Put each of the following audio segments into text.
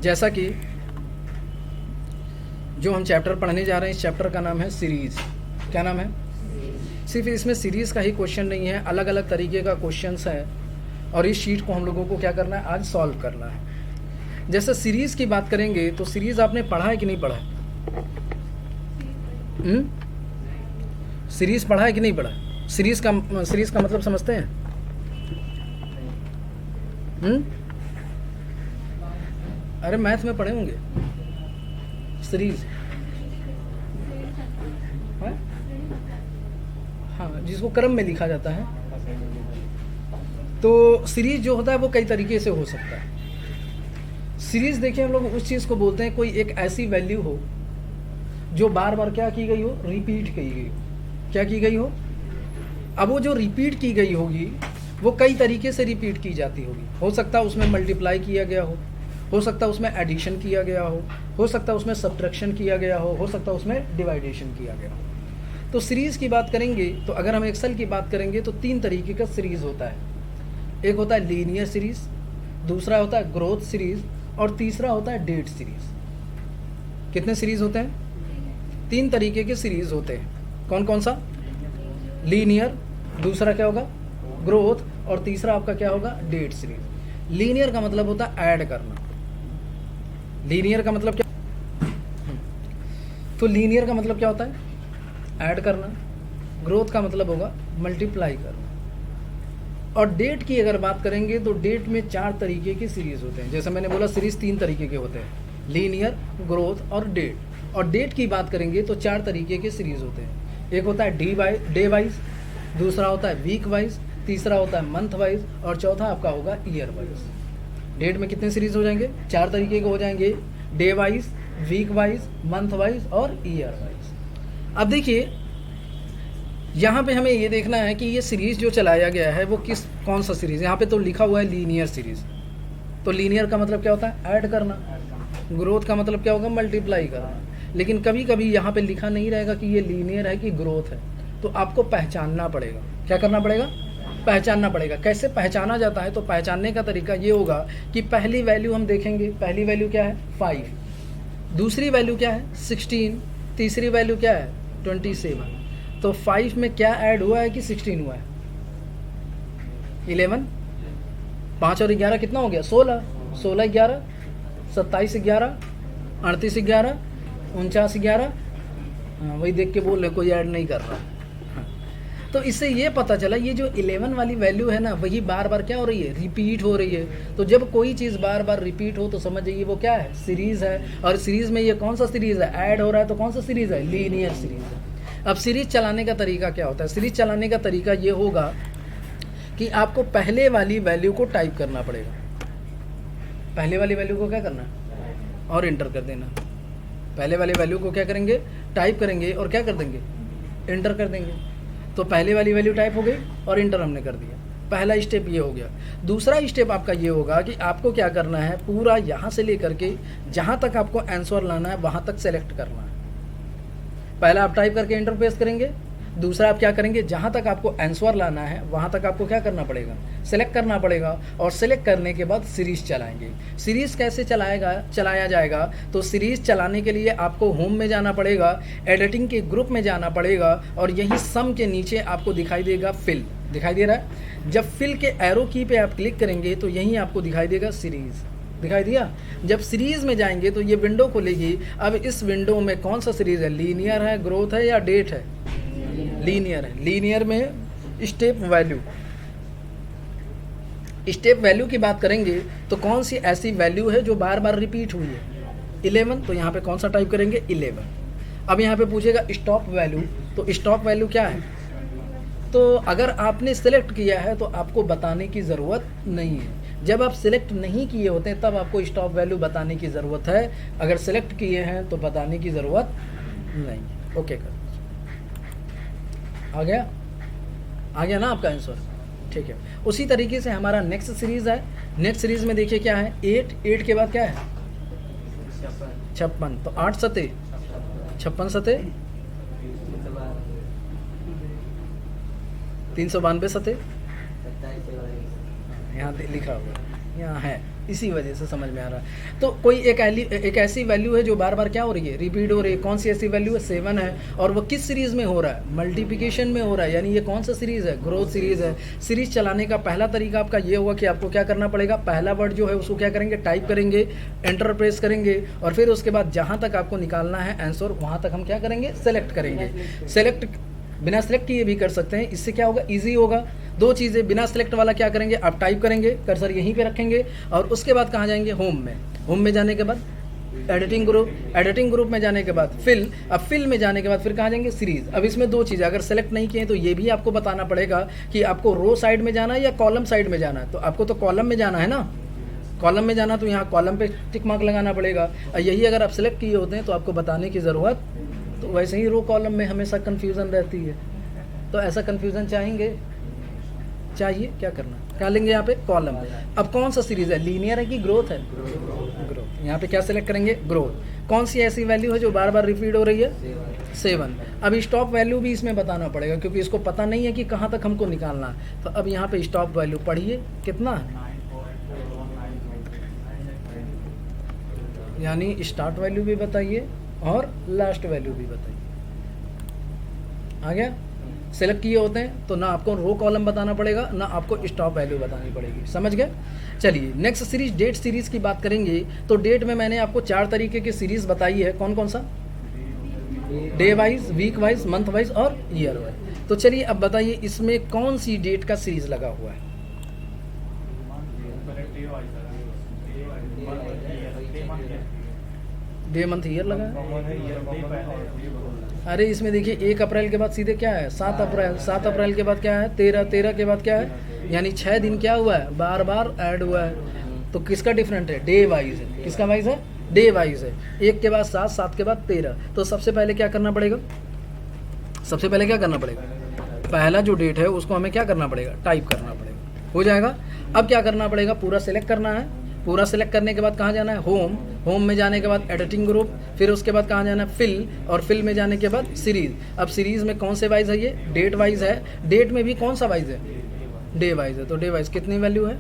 जैसा कि जो हम चैप्टर पढ़ने जा रहे हैं, इस चैप्टर का नाम है सीरीज़। क्या नाम है? सिर्फ इसमें सीरीज़ का ही क्वेश्चन नहीं है, अलग अलग तरीके का क्वेश्चंस है और इस शीट को हम लोगों को क्या करना है, आज सॉल्व करना है। जैसे सीरीज़ की बात करेंगे तो सीरीज़ आपने पढ़ा है कि नहीं पढ़ा है? सीरीज़ पढ़ा है कि नहीं पढ़ा है? सीरीज़ का मतलब समझते हैं? अरे मैथ में पढ़े होंगे सीरीज़, हाँ, जिसको क्रम में लिखा जाता है। तो सीरीज जो होता है वो कई तरीके से हो सकता है। सीरीज देखिए, हम लोग उस चीज़ को बोलते हैं कोई एक ऐसी वैल्यू हो जो बार बार क्या की गई हो, रिपीट की गई हो। क्या की गई हो? अब वो जो रिपीट की गई होगी वो कई तरीके से रिपीट की जाती होगी। हो सकता है उसमें मल्टीप्लाई किया गया हो सकता है उसमें एडिशन किया गया हो सकता है उसमें सब्ट्रैक्शन किया गया हो सकता है उसमें डिवाइडेशन किया गया हो। तो सीरीज़ की बात करेंगे तो अगर हम एक्सेल की बात करेंगे तो 3 तरीके का सीरीज़ होता है। एक होता है लीनियर सीरीज़, दूसरा होता है ग्रोथ सीरीज़ और तीसरा होता है डेट सीरीज़। कितने सीरीज़ होते हैं? 3 तरीके के सीरीज़ होते हैं। कौन कौन सा? लीनियर, दूसरा क्या होगा? ग्रोथ, और तीसरा आपका क्या होगा? Date series. लीनियर का मतलब होता है ऐड करना। लीनियर का मतलब क्या? तो लीनियर का मतलब क्या होता है? ऐड करना। ग्रोथ का मतलब होगा मल्टीप्लाई करना। और डेट की अगर बात करेंगे तो डेट में 4 तरीके की सीरीज़ होते हैं। जैसे मैंने बोला सीरीज़ 3 तरीके के होते हैं, लीनियर, ग्रोथ और डेट। और डेट की बात करेंगे तो 4 तरीके के सीरीज़ होते हैं। एक होता है डे वाइज, दूसरा होता है वीक वाइज, तीसरा होता है मंथ वाइज और चौथा आपका होगा ईयर वाइज। डेट में कितने सीरीज़ हो जाएंगे? 4 तरीके के हो जाएंगे, day wise, week wise, month wise और ईयर वाइज। अब देखिए, यहाँ पे हमें ये देखना है कि ये सीरीज़ जो चलाया गया है वो कौन सा सीरीज़। यहाँ पे तो लिखा हुआ है लीनियर सीरीज़। तो लीनियर का मतलब क्या होता है? ऐड करना। ग्रोथ का मतलब क्या होगा? मल्टीप्लाई करना। लेकिन कभी कभी यहाँ पे लिखा नहीं रहेगा कि ये लीनियर है कि ग्रोथ है, तो आपको पहचानना पड़ेगा। क्या करना पड़ेगा? पहचानना पड़ेगा। कैसे पहचाना जाता है? तो पहचानने का तरीका ये होगा कि पहली वैल्यू हम देखेंगे। पहली वैल्यू क्या है? 5। दूसरी वैल्यू क्या है? 16। तीसरी वैल्यू क्या है? 27। तो 5 में क्या ऐड हुआ है कि 16 हुआ है? 11। 5 और 11 कितना हो गया? 16। 16 11, 27 11, 38 11, 49 11। हाँ, वही देख के बोल रहे, कोई ऐड नहीं कर रहा। हाँ। तो इससे ये पता चला ये जो 11 वाली वैल्यू है ना, वही बार बार क्या हो रही है? रिपीट हो रही है। तो जब कोई चीज़ बार बार रिपीट हो तो समझ जाइए वो क्या है? सीरीज़ है। और सीरीज़ में ये कौन सा सीरीज़ है? ऐड हो रहा है। तो कौन सा सीरीज़ है? लीनियर सीरीज़ है। अब सीरीज चलाने का तरीका क्या होता है? सीरीज चलाने का तरीका ये होगा कि आपको पहले वाली वैल्यू को टाइप करना पड़ेगा। पहले वाली वैल्यू को क्या करना? और इंटर कर देना। पहले वाली वैल्यू को क्या करेंगे? टाइप करेंगे और क्या कर देंगे? इंटर कर देंगे। तो पहले वाली वैल्यू टाइप हो गई और इंटर हमने कर दिया। पहला स्टेप ये हो गया। दूसरा स्टेप आपका ये होगा कि आपको क्या करना है? पूरा यहाँ से लेकर के जहाँ तक आपको आंसर लाना है वहाँ तक सेलेक्ट करना है। पहला आप टाइप करके इंटर प्रेस करेंगे, दूसरा आप क्या करेंगे? जहाँ तक आपको आंसर लाना है वहाँ तक आपको क्या करना पड़ेगा? सेलेक्ट करना पड़ेगा। और सेलेक्ट करने के बाद सीरीज़ चलाएंगे। सीरीज़ कैसे चलाया जाएगा? तो सीरीज़ चलाने के लिए आपको होम में जाना पड़ेगा, एडिटिंग के ग्रुप में जाना पड़ेगा और यही सम के नीचे आपको दिखाई देगा फिल। दिखाई दे रहा है? जब फिल के एरो की पे आप क्लिक करेंगे तो यहीं आपको दिखाई देगा सीरीज़। दिखाई दिया? जब सीरीज़ में जाएंगे तो ये विंडो खुलेगी। अब इस विंडो में कौन सा सीरीज़ है? लीनियर है, ग्रोथ है या डेट है? लीनियर है। लीनियर में स्टेप वैल्यू की बात करेंगे तो कौन सी ऐसी वैल्यू है जो बार बार रिपीट हुई है? 11। तो यहाँ पे कौन सा टाइप करेंगे? 11। अब यहाँ पे पूछेगा स्टॉप वैल्यू। तो स्टॉप वैल्यू क्या है? तो अगर आपने सेलेक्ट किया है तो आपको बताने की ज़रूरत नहीं है। जब आप सिलेक्ट नहीं किए होते हैं तब आपको स्टॉप वैल्यू बताने की ज़रूरत है। अगर सिलेक्ट किए हैं तो बताने की ज़रूरत नहीं। ओके कर, आ गया ना आपका आंसर? ठीक है। उसी तरीके से हमारा नेक्स्ट सीरीज़ है। नेक्स्ट सीरीज़ में देखिए क्या है? 8 के बाद क्या है? 56। तो 8 सते 56 सते 392 सते, यहाँ लिखा हुआ है, यहाँ है इसी वजह से समझ में आ रहा है। तो कोई एक ऐसी वैल्यू है जो बार बार क्या हो रही है, रिपीट हो रही है। कौन सी ऐसी वैल्यू है, 7 है, और वो किस सीरीज़ में हो रहा है, मल्टीप्लिकेशन में हो रहा है। यानी ये कौन सा सीरीज़ है, ग्रोथ सीरीज़ है। सीरीज़ चलाने का पहला तरीका आपका ये होगा कि आपको क्या करना पड़ेगा, पहला वर्ड जो है उसको क्या करेंगे, टाइप करेंगे, एंटर प्रेस करेंगे, और फिर उसके बाद जहाँ तक आपको निकालना है आंसर, वहाँ तक हम क्या करेंगे, सेलेक्ट करेंगे। सेलेक्ट बिना सेलेक्ट किए भी कर सकते हैं, इससे क्या होगा, ईजी होगा। दो चीज़ें, बिना सेलेक्ट वाला क्या करेंगे, आप टाइप करेंगे, कर्सर यहीं पे रखेंगे, और उसके बाद कहाँ जाएंगे, होम में। होम में जाने के बाद एडिटिंग ग्रुप, एडिटिंग ग्रुप में जाने के बाद फिल, अब फिल में जाने के बाद फिर कहाँ जाएंगे, सीरीज़। अब इसमें दो चीज़ें अगर सेलेक्ट नहीं किए तो ये भी आपको बताना पड़ेगा कि आपको रो साइड में जाना है या कॉलम साइड में जाना है। तो आपको तो कॉलम में जाना है ना, कॉलम में जाना, तो यहाँ कॉलम पे टिक मार्क लगाना पड़ेगा। और यही अगर आप सेलेक्ट किए होते हैं तो आपको बताने की ज़रूरत, तो वैसे ही रो कॉलम में हमेशा कन्फ्यूज़न रहती है। तो ऐसा कन्फ्यूज़न चाहिए क्या करना, क्या लेंगे यहाँ पे, कॉलम। अब कौन सा सीरीज़ है, लीनियर है कि ग्रोथ है, ग्रोथ। यहाँ पे क्या सेलेक्ट करेंगे, ग्रोथ। कौन सी ऐसी वैल्यू है जो बार बार रिपीट हो रही है, 7। अब स्टॉप वैल्यू भी इसमें बताना पड़ेगा क्योंकि इसको पता नहीं है कि कहाँ तक हमको निकालना है। तो अब यहाँ पे स्टॉप वैल्यू पढ़िए कितना है, यानी स्टार्ट वैल्यू भी बताइए और लास्ट वैल्यू भी बताइए। आ गया, सेलेक्ट किए होते हैं तो ना आपको रो कॉलम बताना पड़ेगा, ना आपको स्टॉप वैल्यू बतानी पड़ेगी। समझ गए। चलिए नेक्स्ट सीरीज, डेट सीरीज़ की बात करेंगे। तो डेट में मैंने आपको 4 तरीके की सीरीज़ बताई है। कौन कौन सा, day wise, week wise, month wise और ईयर वाइज। तो चलिए अब बताइए इसमें कौन सी डेट का सीरीज़ लगा हुआ है। डे, मंथ, ईयर लगा है। अरे इसमें देखिए 1 अप्रैल के बाद सीधे क्या है, 7 अप्रैल, 7 अप्रैल के बाद क्या है, 13, 13 के बाद क्या है, यानी 6 दिन क्या हुआ है, बार बार ऐड हुआ है। तो किसका डिफरेंट है, डे वाइज है। किसका वाइज है, डे वाइज है। 1 के बाद 7, 7 के बाद 13। तो सबसे पहले क्या करना पड़ेगा, सबसे पहले क्या करना पड़ेगा, पहला जो डेट है उसको हमें क्या करना पड़ेगा, टाइप करना पड़ेगा। हो जाएगा। अब क्या करना पड़ेगा, पूरा सेलेक्ट करना है। पूरा सेलेक्ट करने के बाद कहाँ जाना है, होम। होम में जाने के बाद एडिटिंग ग्रुप, फिर उसके बाद कहाँ जाना है, फिल, और फिल में जाने के बाद सीरीज़। अब सीरीज़ में कौन से वाइज है, ये डेट वाइज है। डेट में भी कौन सा वाइज है, डे वाइज है। तो डे वाइज कितनी वैल्यू है,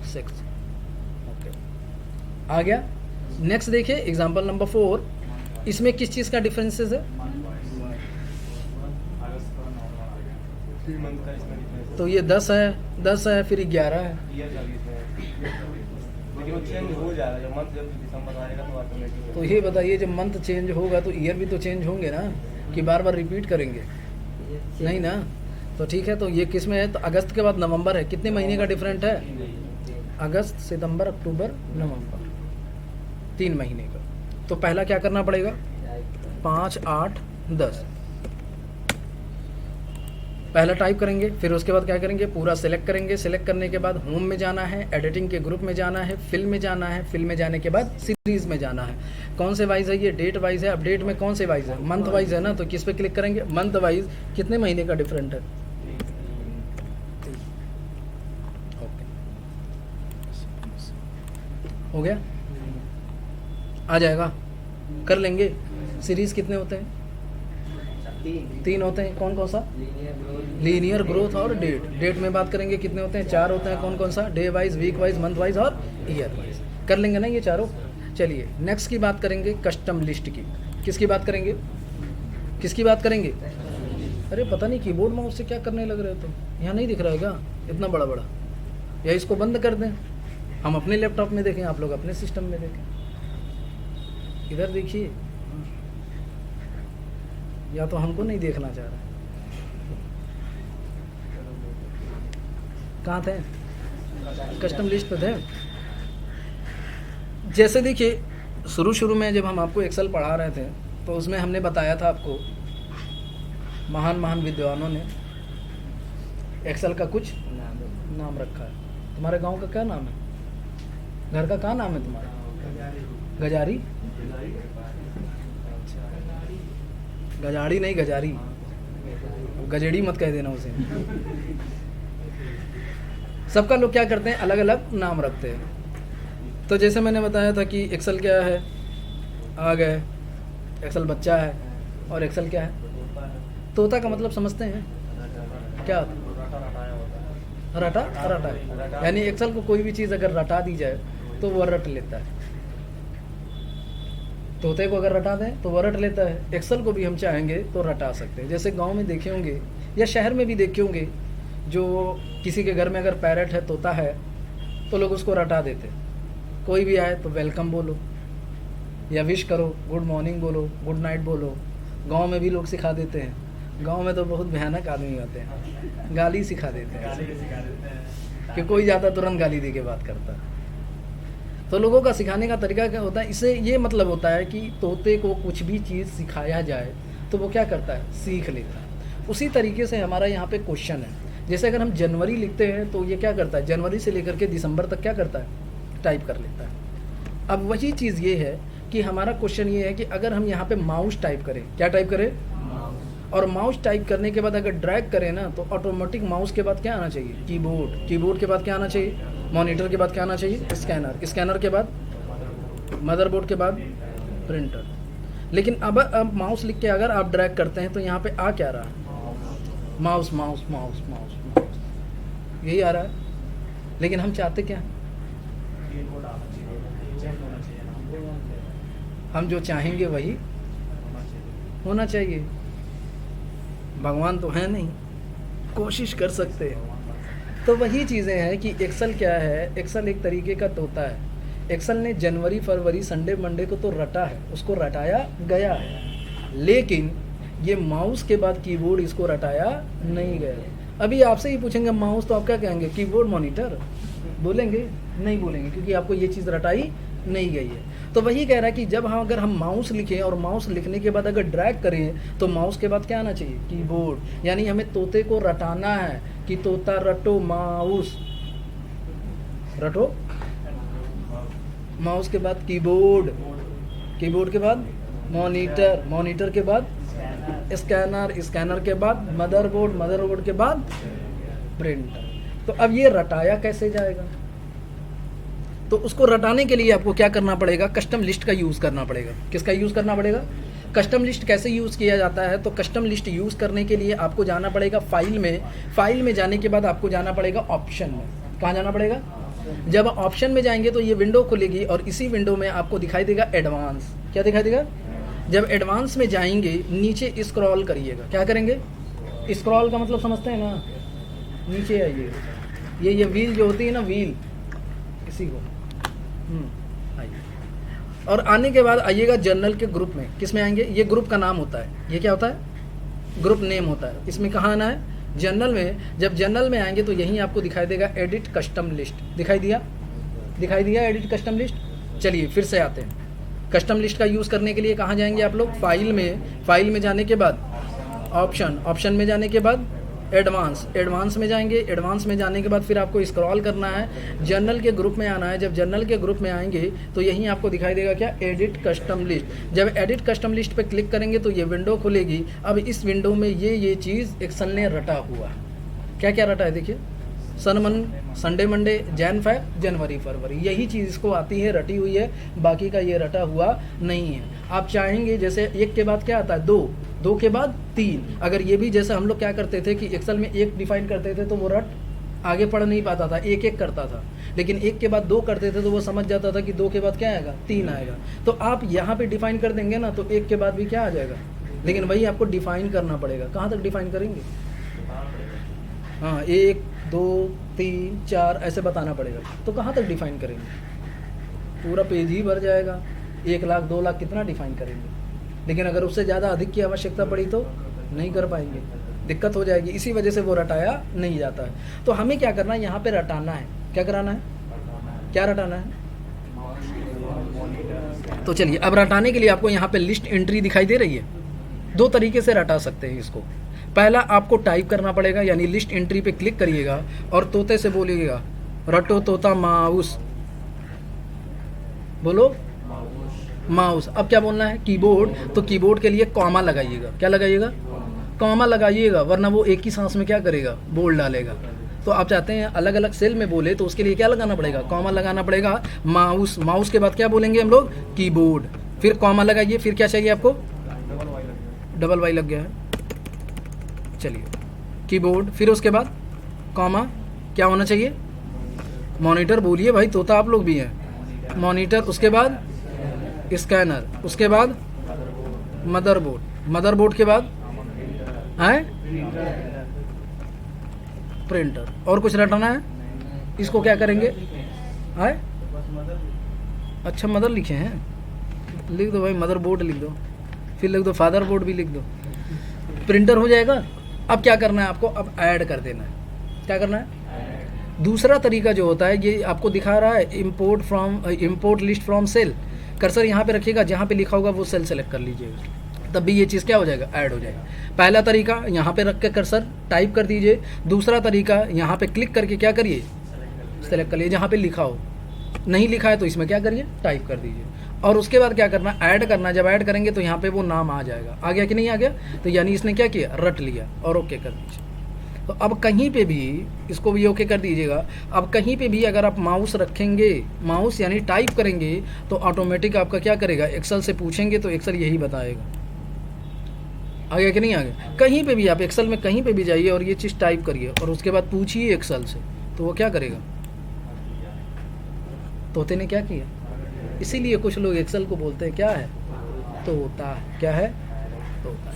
6। ओके, आ गया। नेक्स्ट देखिए एग्जाम्पल नंबर 4। इसमें किस चीज़ का डिफरेंसेस है, तो ये 10 है, 10 है, फिर 11 है। चेंज हो जाएगा जब मंथ, जब दिसंबर आएगा तो ऑटोमेटिक। तो ये बताइए जब मंथ चेंज होगा तो ईयर भी तो चेंज होंगे ना, कि बार बार रिपीट करेंगे, नहीं ना। तो ठीक है, तो ये किस में है, तो अगस्त के बाद नवंबर है। कितने महीने का डिफरेंट है, अगस्त, सितंबर, अक्टूबर, नवंबर, 3 महीने का। तो पहला क्या करना पड़ेगा, 5, 8, 10 पहला टाइप करेंगे। फिर उसके बाद क्या करेंगे, पूरा सेलेक्ट करेंगे। सेलेक्ट करने के बाद होम में जाना है, एडिटिंग के ग्रुप में जाना है, फिल में जाना है, फिल में जाने के बाद सीरीज़ में जाना है। कौन से वाइज है, ये डेट वाइज है। अब डेट में कौन से वाइज है, मंथ वाइज है ना, तो किस पे क्लिक करेंगे, मंथ वाइज। कितने महीने का डिफरेंट है, ओके, हो गया, आ जाएगा, कर लेंगे। सीरीज़ कितने होते हैं, 3 होते हैं। कौन कौन सा, लीनियर, ग्रोथ और डेट। डेट में बात करेंगे कितने होते हैं, 4 होते हैं। कौन कौन सा, day wise, week wise, month wise और ईयर वाइज। कर लेंगे ना ये चारों। चलिए नेक्स्ट की बात करेंगे, कस्टम लिस्ट की। किसकी बात करेंगे, किसकी बात करेंगे। अरे पता नहीं कीबोर्ड माउस से क्या करने लग रहे हो तुम, यहाँ नहीं दिख रहा है क्या इतना बड़ा बड़ा, या इसको बंद कर दें, हम अपने लैपटॉप में देखें, आप लोग अपने सिस्टम में देखें। इधर देखिए, या तो हमको नहीं देखना चाह रहा। कहाँ थे, कस्टम लिस्ट पे थे। जैसे देखिए शुरू में जब हम आपको एक्सेल पढ़ा रहे थे तो उसमें हमने बताया था आपको, महान विद्वानों ने एक्सेल का कुछ नाम रखा है। तुम्हारे गांव का क्या नाम है, घर का क्या नाम है तुम्हारा, गजारी, गजाड़ी नहीं, गजारी, गजेड़ी मत कह देना उसे। सबका लोग क्या करते हैं, अलग अलग नाम रखते हैं। तो जैसे मैंने बताया था कि एक्सेल क्या है, आ गए, एक्सेल बच्चा है, और एक्सेल क्या है, तोता का मतलब समझते हैं क्या, रटा, रटा है। यानी एक्सेल को कोई भी चीज़ अगर रटा दी जाए तो वो रट लेता है। तोते को अगर रटा दें तो वो रट लेता है। एक्सेल को भी हम चाहेंगे तो रटा सकते हैं। जैसे गांव में देखे होंगे या शहर में भी देखे होंगे, जो किसी के घर में अगर पैरट है, तोता है, तो लोग उसको रटा देते। कोई भी आए तो वेलकम बोलो या विश करो, गुड मॉर्निंग बोलो, गुड नाइट बोलो। गांव में भी लोग सिखा देते हैं। गांव में तो बहुत भयानक आदमी होते हैं, गाली सिखा देते हैं कि कोई जाता तुरंत गाली दे के बात करता है। तो लोगों का सिखाने का तरीका क्या होता है, इससे ये मतलब होता है कि तोते को कुछ भी चीज़ सिखाया जाए तो वो क्या करता है, सीख लेता है। उसी तरीके से हमारा यहाँ पे क्वेश्चन है। जैसे अगर हम जनवरी लिखते हैं तो ये क्या करता है, जनवरी से लेकर के दिसंबर तक क्या करता है, टाइप कर लेता है। अब वही चीज़ ये है कि हमारा क्वेश्चन ये है कि अगर हम यहाँ पे माउस टाइप करें, क्या टाइप करें, और माउस टाइप करने के बाद अगर ड्रैग करें ना तो ऑटोमेटिक माउस के बाद क्या आना चाहिए, कीबोर्ड। कीबोर्ड के बाद क्या आना चाहिए, मॉनिटर के बाद क्या आना चाहिए, स्कैनर। स्कैनर के बाद मदरबोर्ड के बाद प्रिंटर। लेकिन अब माउस लिख के अगर आप ड्रैग करते हैं तो यहाँ पे आ क्या रहा है, mouse mouse mouse mouse mouse, यही आ रहा है। लेकिन हम चाहते क्या हैं, हम जो चाहेंगे वही होना चाहिए। भगवान तो है नहीं, कोशिश कर सकते हैं। तो वही चीज़ें हैं कि एक्सेल क्या है, एक्सेल एक तरीके का तोता है। एक्सेल ने जनवरी फरवरी संडे मंडे को तो रटा है, उसको रटाया गया है, लेकिन ये माउस के बाद कीबोर्ड इसको रटाया नहीं गया। अभी आपसे ही पूछेंगे माउस तो आप क्या कहेंगे, कीबोर्ड मॉनिटर बोलेंगे, नहीं बोलेंगे, क्योंकि आपको ये चीज़ रटाई नहीं गई है। तो वही कह रहा है कि जब अगर हम माउस लिखें और माउस लिखने के बाद अगर ड्रैग करें तो माउस के बाद क्या आना चाहिए, कीबोर्ड। यानी हमें तोते को रटाना है कि तोता रटो माउस, रटो माउस के बाद कीबोर्ड, कीबोर्ड के बाद मॉनिटर, मॉनिटर के बाद स्कैनर, स्कैनर के बाद मदरबोर्ड, मदरबोर्ड के बाद प्रिंटर। तो अब ये रटाया कैसे जाएगा, तो उसको रटाने के लिए आपको क्या करना पड़ेगा, कस्टम लिस्ट का यूज़ करना पड़ेगा। किसका यूज़ करना पड़ेगा, कस्टम लिस्ट। कैसे यूज़ किया जाता है, तो कस्टम लिस्ट यूज़ करने के लिए आपको जाना पड़ेगा फाइल में। फाइल में जाने के बाद आपको जाना पड़ेगा ऑप्शन में। कहाँ जाना पड़ेगा, जब ऑप्शन में जाएंगे तो ये विंडो खुलेगी और इसी विंडो में आपको दिखाई देगा एडवांस। क्या दिखाई देगा, जब एडवांस में जाएंगे नीचे स्क्रॉल करिएगा। क्या करेंगे, स्क्रॉल का मतलब समझते हैं ना, नीचे आइए। ये व्हील जो होती है ना, व्हील, इसी को आइए। और आने के बाद आइएगा जर्नल के ग्रुप में। किस में आएंगे, ये ग्रुप का नाम होता है, ये क्या होता है, ग्रुप नेम होता है। इसमें कहाँ आना है, जर्नल में। जब जर्नल में आएंगे तो यहीं आपको दिखाई देगा एडिट कस्टम लिस्ट। दिखाई दिया, दिखाई दिया एडिट कस्टम लिस्ट। चलिए फिर से आते हैं। कस्टम लिस्ट का यूज़ करने के लिए कहाँ जाएंगे आप लोग, फाइल में। फाइल में जाने के बाद ऑप्शन, ऑप्शन में जाने के बाद एडवांस, एडवांस में जाएंगे। एडवांस में जाने के बाद फिर आपको स्क्रॉल करना है, जर्नल के ग्रुप में आना है। जब जर्नल के ग्रुप में आएंगे तो यहीं आपको दिखाई देगा क्या, एडिट कस्टम लिस्ट। जब एडिट कस्टम लिस्ट पे क्लिक करेंगे तो ये विंडो खुलेगी। अब इस विंडो में ये चीज़ एक्सेल ने रटा हुआ है। क्या क्या रटा है, देखिए, संडे मंडे, जैन फेब, जनवरी फरवरी, यही चीज़ इसको आती है, रटी हुई है। बाकी का ये रटा हुआ नहीं है। आप चाहेंगे जैसे एक के बाद क्या आता है, दो, दो के बाद तीन। अगर ये भी जैसे हम लोग क्या करते थे कि एक्सेल में एक डिफाइन करते थे तो वो रट आगे पढ़ नहीं पाता था, एक एक करता था। लेकिन एक के बाद दो करते थे तो वो समझ जाता था कि दो के बाद क्या आएगा, तीन आएगा। तो आप यहाँ पे डिफाइन कर देंगे ना तो एक के बाद भी क्या आ जाएगा, लेकिन वही आपको डिफाइन करना पड़ेगा। कहाँ तक डिफाइन करेंगे, हाँ, 1 2 3 4 ऐसे बताना पड़ेगा। तो कहाँ तक डिफाइन करेंगे, पूरा पेज ही भर जाएगा। 1 लाख 2 लाख कितना डिफाइन करेंगे। लेकिन अगर उससे ज़्यादा अधिक की आवश्यकता पड़ी तो नहीं कर पाएंगे, दिक्कत हो जाएगी। इसी वजह से वो रटाया नहीं जाता है। तो हमें क्या करना है, यहाँ पे रटाना है। क्या कराना है, क्या रटाना है, तो चलिए अब रटाने के लिए आपको यहाँ पे लिस्ट एंट्री दिखाई दे रही है। 2 तरीके से रटा सकते हैं इसको। पहला आपको टाइप करना पड़ेगा, यानी लिस्ट एंट्री पे क्लिक करिएगा और तोते से बोलिएगा रटो तोता माउस, बोलो माउस। अब क्या बोलना है, कीबोर्ड, तो कीबोर्ड के लिए कॉमा लगाइएगा। क्या लगाइएगा, कॉमा लगाइएगा, वरना वो एक ही सांस में क्या करेगा, बोल डालेगा। तो आप चाहते हैं अलग अलग सेल में बोले तो उसके लिए क्या लगाना पड़ेगा, कॉमा लगाना पड़ेगा। माउस, माउस के बाद क्या बोलेंगे हम लोग, कीबोर्ड, फिर कॉमा लगाइए। फिर क्या चाहिए आपको, डबल वाई लग गया है, चलिए कीबोर्ड, फिर उसके बाद कॉमा, क्या होना चाहिए, मॉनिटर। बोलिए भाई, तोता आप लोग भी हैं, मॉनिटर, उसके बाद स्कैनर, उसके बाद मदरबोर्ड, मदरबोर्ड के बाद है प्रिंटर। और कुछ रटना है? इसको क्या करेंगे? है अच्छा मदर लिखे हैं, लिख दो भाई, मदरबोर्ड लिख दो, फिर लिख दो फादर बोर्ड भी लिख दो, प्रिंटर हो जाएगा। अब क्या करना है आपको? अब ऐड कर देना है। क्या करना है? दूसरा तरीका जो होता है, ये आपको दिखा रहा है import list from cell. Cursor यहाँ पे रखिएगा, जहाँ पे लिखा होगा वो सेल सेलेक्ट कर लीजिएगा, तब भी ये चीज़ क्या हो जाएगा? ऐड हो जाएगा। पहला तरीका यहाँ पे रख के कर्सर टाइप कर दीजिए, दूसरा तरीका यहाँ पे क्लिक करके क्या करिए? सेलेक्ट कर लीजिए जहाँ पे लिखा हो। नहीं लिखा है तो इसमें क्या करिए? टाइप कर दीजिए। और उसके बाद क्या करना? ऐड करना। जब ऐड करेंगे तो यहाँ पे वो नाम आ जाएगा। आ गया कि नहीं आ गया? तो यानी इसने क्या किया? रट लिया और ओके कर दीजिए। तो अब कहीं पे भी इसको भी ओके कर दीजिएगा। अब कहीं पे भी अगर आप माउस रखेंगे, माउस यानी टाइप करेंगे, तो ऑटोमेटिक आपका क्या करेगा? एक्सेल से पूछेंगे तो एक्सेल यही बताएगा। आ गया कि नहीं आ गया? कहीं पे भी आप एक्सेल में कहीं पे भी जाइए और ये चीज़ टाइप करिए और उसके बाद पूछिए एक्सेल से, तो वो क्या करेगा? तोते ने क्या किया? इसीलिए कुछ लोग एक्सेल को बोलते हैं क्या है? तोता। क्या है? तोता।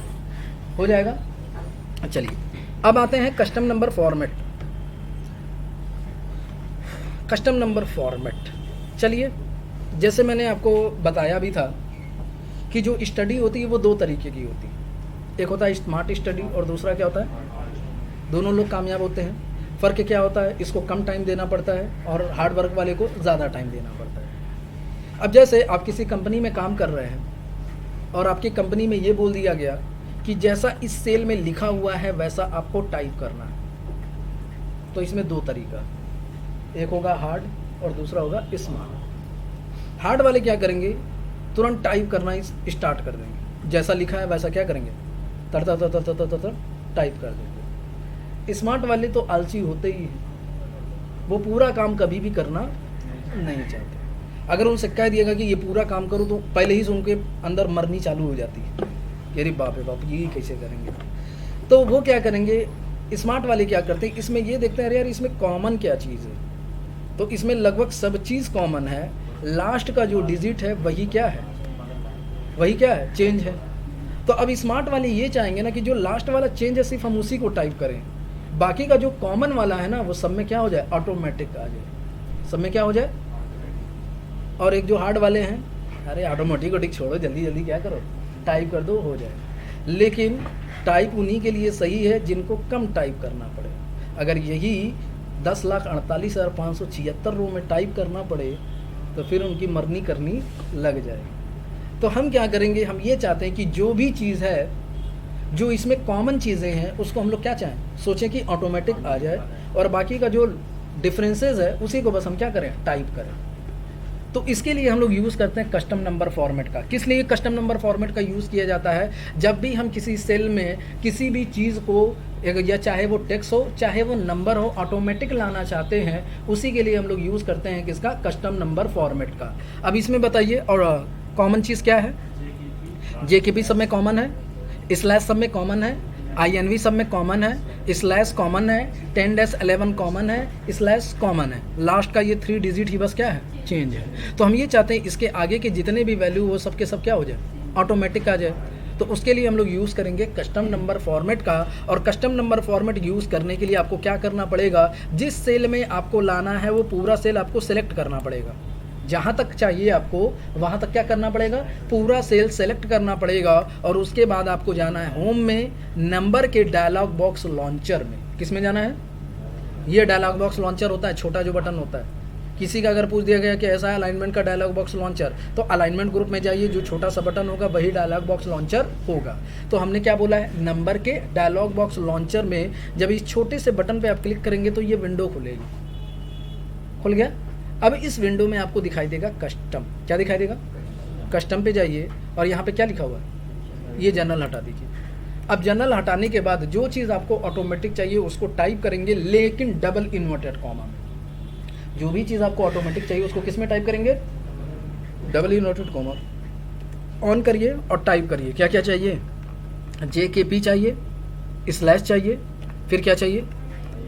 हो जाएगा। चलिए अब आते हैं custom number format. Custom number format, चलिए जैसे मैंने आपको बताया भी था कि जो स्टडी होती है वो दो तरीके की होती है। एक होता है स्मार्ट स्टडी और दूसरा क्या होता है? दोनों लोग कामयाब होते हैं। फ़र्क क्या होता है? इसको कम टाइम देना पड़ता है और हार्ड वर्क वाले को ज़्यादा टाइम देना पड़ता है। अब जैसे आप किसी कंपनी में काम कर रहे हैं और आपकी कंपनी में ये बोल दिया गया कि जैसा इस सेल में लिखा हुआ है वैसा आपको टाइप करना है, तो इसमें दो तरीका, एक होगा हार्ड और दूसरा होगा स्मार्ट। हार्ड वाले क्या करेंगे? तुरंत टाइप करना स्टार्ट कर देंगे, जैसा लिखा है वैसा क्या करेंगे? तर तर तर तर तर तर टाइप कर देंगे। स्मार्ट वाले तो आलसी होते ही हैं, वो पूरा काम कभी भी करना नहीं चाहते। अगर उनसे कह दिएगा कि ये पूरा काम करो तो पहले ही से उनके अंदर मरनी चालू हो जाती है, अरे बाप रे बाप ये कैसे करेंगे। तो वो क्या करेंगे? स्मार्ट वाले क्या करते हैं? इसमें ये देखते हैं अरे यार इसमें कॉमन क्या चीज़ है, तो इसमें लगभग सब चीज़ कॉमन है। लास्ट का जो डिजिट है वही क्या है? वही क्या है? चेंज है। तो अब स्मार्ट वाले ये चाहेंगे ना कि जो लास्ट वाला चेंज है सिर्फ हम उसी को टाइप करें, बाकी का जो कॉमन वाला है ना वो सब में क्या हो जाए? ऑटोमेटिक आ जाए, सब में क्या हो जाए। और एक जो हार्ड वाले हैं, अरे ऑटोमेटिक छोड़ो, जल्दी जल्दी क्या करो, टाइप कर दो, हो जाए। लेकिन टाइप उन्हीं के लिए सही है जिनको कम टाइप करना पड़े। अगर यही 10,48,576 रो में टाइप करना पड़े तो फिर उनकी मरनी करनी लग जाएगी। तो हम क्या करेंगे? हम ये चाहते हैं कि जो भी चीज़ है, जो इसमें कॉमन चीज़ें हैं, उसको हम लोग क्या चाहें? सोचें कि ऑटोमेटिक आ जाए, और बाकी का जो डिफरेंसेस है उसी को बस हम क्या करें? टाइप करें। तो इसके लिए हम लोग यूज़ करते हैं कस्टम नंबर फॉर्मेट का। किस लिए कस्टम नंबर फॉर्मेट का यूज़ किया जाता है? जब भी हम किसी सेल में किसी भी चीज़ को, या चाहे वो टेक्स्ट हो चाहे वो नंबर हो, ऑटोमेटिक लाना चाहते हैं, उसी के लिए हम लोग यूज़ करते हैं किसका? कस्टम नंबर फॉर्मेट का। अब इसमें बताइए, और कॉमन चीज़ क्या है? JKP सब में कॉमन है, स्लैश सब में कॉमन है, INV सब में कॉमन है, स्लैश कॉमन है, 10-11 कॉमन है, स्लैश कॉमन है। लास्ट का ये 3 डिजिट ही बस क्या है? चेंज है। तो हम ये चाहते हैं इसके आगे के जितने भी वैल्यू वो सब के सब क्या हो जाए? ऑटोमेटिक आ जाए। तो उसके लिए हम लोग यूज़ करेंगे कस्टम नंबर फॉर्मेट का। और कस्टम नंबर फॉर्मेट यूज़ करने के लिए आपको क्या करना पड़ेगा? जिस सेल में आपको लाना है वो पूरा सेल आपको सेलेक्ट करना पड़ेगा। जहाँ तक चाहिए आपको वहाँ तक क्या करना पड़ेगा? पूरा सेल सेलेक्ट करना पड़ेगा। और उसके बाद आपको जाना है होम में, नंबर के डायलॉग बॉक्स लॉन्चर में। किस में जाना है? ये डायलॉग बॉक्स लॉन्चर होता है, छोटा जो बटन होता है। किसी का अगर पूछ दिया गया कि ऐसा है अलाइनमेंट का डायलॉग बॉक्स लॉन्चर, तो अलाइनमेंट ग्रुप में जाइए, जो छोटा सा बटन होगा वही डायलॉग बॉक्स लॉन्चर होगा। तो हमने क्या बोला है? नंबर के डायलॉग बॉक्स लॉन्चर में जब इस छोटे से बटन पे आप क्लिक करेंगे तो ये विंडो खुलेगी। खुल गया। अब इस विंडो में आपको दिखाई देगा कस्टम। क्या दिखाई देगा? कस्टम पे जाइए और यहाँ पे क्या लिखा हुआ है? ये जनरल हटा दीजिए। अब जनरल हटाने के बाद जो चीज़ आपको ऑटोमेटिक चाहिए उसको टाइप करेंगे, लेकिन डबल इन्वर्टेड कॉमा में। जो भी चीज़ आपको ऑटोमेटिक चाहिए उसको किस में टाइप करेंगे? डबल इन्वर्टेड कॉमा ऑन करिए और टाइप करिए। क्या क्या चाहिए? JKP चाहिए, स्लैश चाहिए, फिर क्या चाहिए?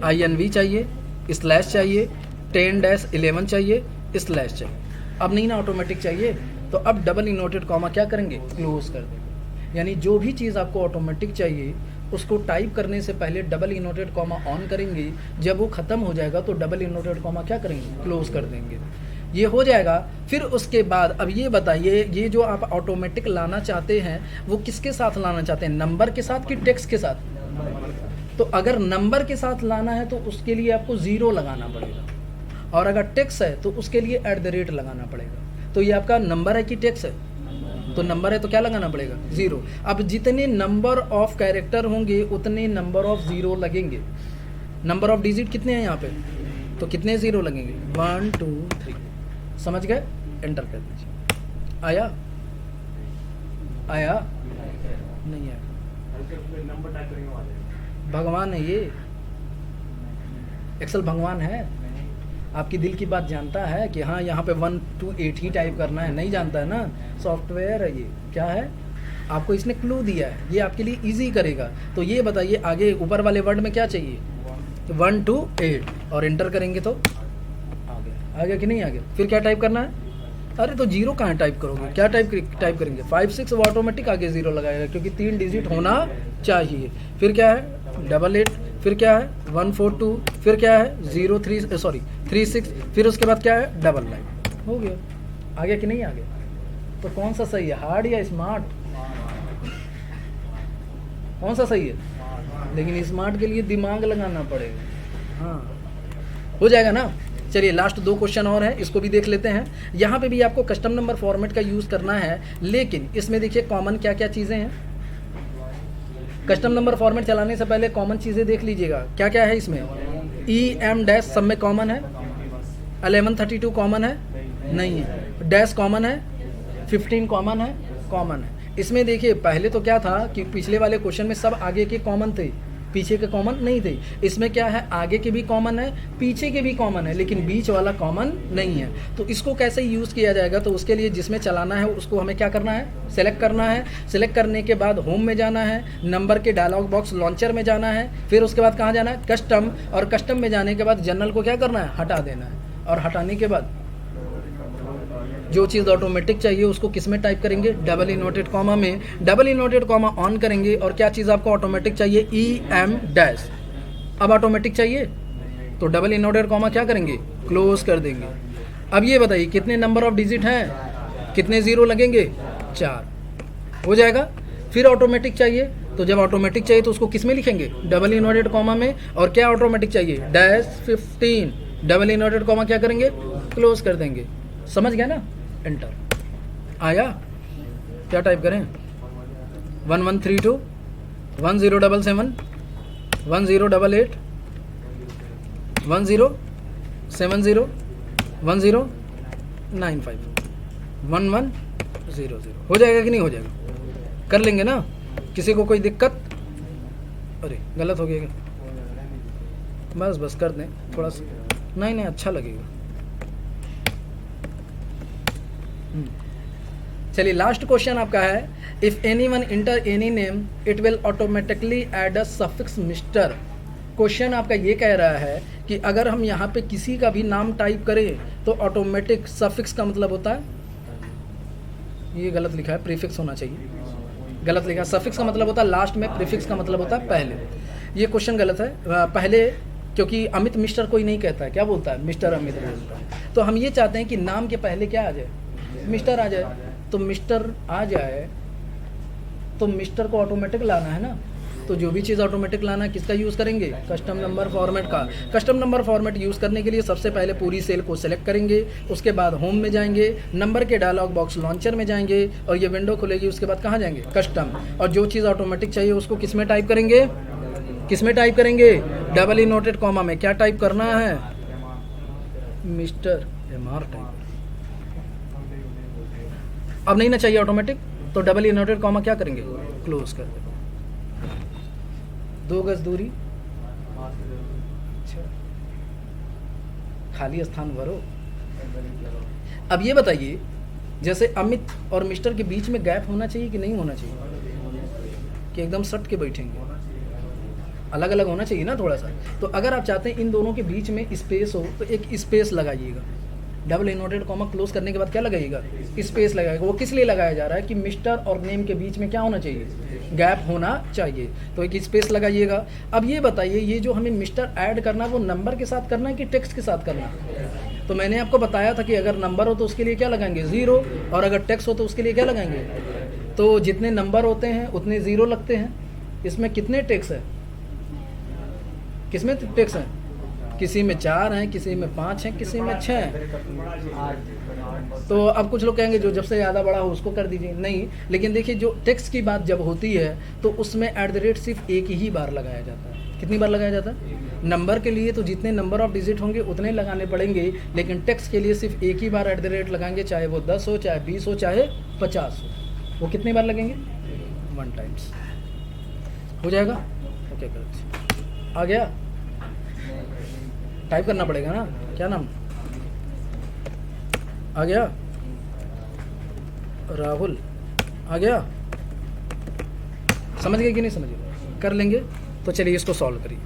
INV चाहिए, स्लैश चाहिए, 10-11 चाहिए, स्लैश चाहिए। अब नहीं ना ऑटोमेटिक चाहिए, तो अब डबल इनवर्टेड कॉमा क्या करेंगे, क्लोज कर देंगे। यानी जो भी चीज़ आपको ऑटोमेटिक चाहिए उसको टाइप करने से पहले डबल इनवर्टेड कॉमा ऑन करेंगे, जब वो ख़त्म हो जाएगा तो डबल इनवर्टेड कॉमा क्या करेंगे, क्लोज कर देंगे। ये हो जाएगा। फिर उसके बाद अब ये बताइए, ये जो आप ऑटोमेटिक लाना चाहते हैं वो किसके साथ लाना चाहते हैं, नंबर के साथ कि टेक्स्ट के साथ? तो अगर नंबर के साथ लाना है तो उसके लिए आपको 0 लगाना पड़ेगा, और अगर टेक्स्ट है तो उसके लिए @ लगाना पड़ेगा। तो ये आपका नंबर है कि टेक्स्ट है? तो नंबर है तो क्या लगाना पड़ेगा, 0। अब जितने नंबर ऑफ कैरेक्टर होंगे उतने नंबर ऑफ 0 लगेंगे। नंबर ऑफ डिजिट कितने हैं यहाँ पे, तो कितने 0 लगेंगे, 1 2 3। समझ गए? एंटर कर दीजिए। आया? आया? नहीं आया? भगवान है ये, एक्सेल भगवान है। आपकी दिल की बात जानता है कि हाँ यहाँ पे 1 to 8 ही टाइप करना है, नहीं जानता है ना, सॉफ्टवेयर है ये। क्या है, आपको इसने क्लू दिया है, ये आपके लिए इजी करेगा। तो ये बताइए आगे ऊपर वाले वर्ड में क्या चाहिए, 1 to 8, और एंटर करेंगे तो आ गया कि नहीं आ गया? फिर क्या टाइप करना है, अरे तो 0 कहाँ टाइप करोगे, क्या टाइप करेंगे, 5 6, वो ऑटोमेटिक आगे 0 लगाएगा क्योंकि 3 डिजिट होना चाहिए। फिर क्या है, 88, फिर क्या है 142, फिर क्या है 36, फिर उसके बाद क्या है 99। हो गया। आ गया कि नहीं आ गया? तो कौन सा सही है, हार्ड या स्मार्ट? कौन सा सही है? लेकिन स्मार्ट के लिए दिमाग लगाना पड़ेगा। हाँ, हो जाएगा ना। चलिए लास्ट 2 क्वेश्चन और हैं, इसको भी देख लेते हैं। यहाँ पे भी आपको कस्टम नंबर फॉर्मेट का यूज़ करना है, लेकिन इसमें देखिए कॉमन क्या क्या चीज़ें हैं। कस्टम नंबर फॉर्मेट चलाने से पहले कॉमन चीज़ें देख लीजिएगा क्या क्या है इसमें। EM- सब में कॉमन है, 1132 कॉमन है, नहीं है, डैश कॉमन है, 15 कॉमन है। इसमें देखिए पहले तो क्या था कि पिछले वाले क्वेश्चन में सब आगे के कॉमन थे, पीछे के कॉमन नहीं थे। इसमें क्या है, आगे के भी कॉमन है, पीछे के भी कॉमन है, लेकिन बीच वाला कॉमन नहीं है। तो इसको कैसे यूज़ किया जाएगा, तो उसके लिए जिसमें चलाना है उसको हमें क्या करना है, सेलेक्ट करना है। सेलेक्ट करने के बाद होम में जाना है, नंबर के डायलॉग बॉक्स लॉन्चर में जाना है, फिर उसके बाद कहाँ जाना है, कस्टम, और कस्टम में जाने के बाद जनरल को क्या करना है, हटा देना है। और हटाने के बाद जो चीज़ ऑटोमेटिक चाहिए उसको किस में टाइप करेंगे, डबल इन्वर्टेड कॉमा में। डबल इन्वर्टेड कॉमा ऑन करेंगे, और क्या चीज़ आपको ऑटोमेटिक चाहिए, EM-। अब ऑटोमेटिक चाहिए तो डबल इन्वर्टेड कॉमा क्या करेंगे, क्लोज कर देंगे। अब ये बताइए कितने नंबर ऑफ डिजिट हैं, कितने 0 लगेंगे, 4। हो जाएगा। फिर ऑटोमेटिक चाहिए, तो जब ऑटोमेटिक चाहिए तो उसको किस में लिखेंगे, डबल इन्वर्टेड कॉमा में। और क्या ऑटोमेटिक चाहिए, -15, डबल इन्वर्टेड कॉमा क्या करेंगे, क्लोज कर देंगे। समझ गया ना? एंटर। आया? क्या टाइप करें, 1132, 1077, 1088, 1070, 1095, 1100। हो जाएगा कि नहीं हो जाएगा? कर लेंगे ना? किसी को कोई दिक्कत? अरे गलत हो गया क्या? बस कर दें थोड़ा सा, नहीं अच्छा लगेगा। चलिए लास्ट क्वेश्चन आपका है, if anyone inter any name it will automatically add a suffix mister. Question आपका ये कह रहा है कि अगर हम यहाँ पे किसी का भी नाम टाइप करें तो ऑटोमेटिक, सफिक्स का मतलब होता है, ये गलत लिखा है, प्रीफिक्स होना चाहिए, गलत लिखा। सफिक्स का मतलब होता है लास्ट में, प्रीफिक्स का मतलब होता है पहले। ये क्वेश्चन गलत है। पहले, क्योंकि अमित मिस्टर कोई नहीं कहता है, क्या बोलता है, मिस्टर अमित बोलता है। तो हम ये चाहते हैं कि नाम के पहले क्या आ जाए, मिस्टर आ जाए। तो मिस्टर आ जाए तो मिस्टर को ऑटोमेटिक लाना है ना, तो जो भी चीज़ ऑटोमेटिक लाना है किसका यूज़ करेंगे, कस्टम नंबर फॉर्मेट का। कस्टम नंबर फॉर्मेट यूज़ करने के लिए सबसे पहले पूरी सेल को सेलेक्ट करेंगे, उसके बाद होम में जाएंगे, नंबर के डायलॉग बॉक्स लॉन्चर में जाएंगे, और ये विंडो खुलेगी। उसके बाद कहाँ जाएंगे, कस्टम, और जो चीज़ ऑटोमेटिक चाहिए उसको किस में टाइप करेंगे, डबल इनवर्टेड कॉमा में। क्या टाइप करना है, मिस्टर MR टाइप। अब नहीं ना चाहिए ऑटोमेटिक, तो डबल इनवर्टेड कॉमा क्या करेंगे, क्लोज कर देंगे। 2 गज दूरी, खाली स्थान भरो। अब ये बताइए, जैसे अमित और मिस्टर के बीच में गैप होना चाहिए कि नहीं होना चाहिए, कि एकदम सट के बैठेंगे, अलग अलग होना चाहिए ना थोड़ा सा। तो अगर आप चाहते हैं इन दोनों के बीच में स्पेस हो तो एक स्पेस लगाइएगा, डबल इन्वर्टेड कॉमा क्लोज करने के बाद क्या लगाइएगा, स्पेस लगाएगा। वो किस लिए लगाया जा रहा है कि मिस्टर और नेम के बीच में क्या होना चाहिए, गैप होना चाहिए, तो एक स्पेस लगाइएगा। अब ये बताइए, ये जो हमें मिस्टर ऐड करना है वो नंबर के साथ करना है कि टेक्स्ट के साथ करना है? तो मैंने आपको बताया था कि अगर नंबर हो तो उसके लिए क्या लगाएंगे, 0, और अगर टेक्स्ट हो तो उसके लिए क्या लगाएंगे। तो जितने नंबर होते हैं उतने 0 लगते हैं। इसमें कितने टेक्स्ट है, किसमें टेक्स्ट है, किसी में 4 हैं, किसी में 5 हैं, किसी में 6 हैं। तो अब कुछ लोग कहेंगे जो जब से ज़्यादा बड़ा हो उसको कर दीजिए, नहीं। लेकिन देखिए जो टेक्स्ट की बात जब होती है तो उसमें @ सिर्फ एक ही बार लगाया जाता है। कितनी बार लगाया जाता है? नंबर के लिए तो जितने नंबर ऑफ डिजिट होंगे उतने लगाने पड़ेंगे, लेकिन टेक्स्ट के लिए सिर्फ एक ही बार @ लगाएंगे, चाहे वो 10 हो, चाहे 20 हो, चाहे 50 हो। वो कितनी बार लगेंगे, 1 टाइम्स। हो जाएगा? Okay, correct. आ गया? टाइप करना पड़ेगा ना, क्या नाम आ गया, राहुल आ गया? समझ गए कि नहीं समझ गए? कर लेंगे तो चलिए इसको सॉल्व करिए।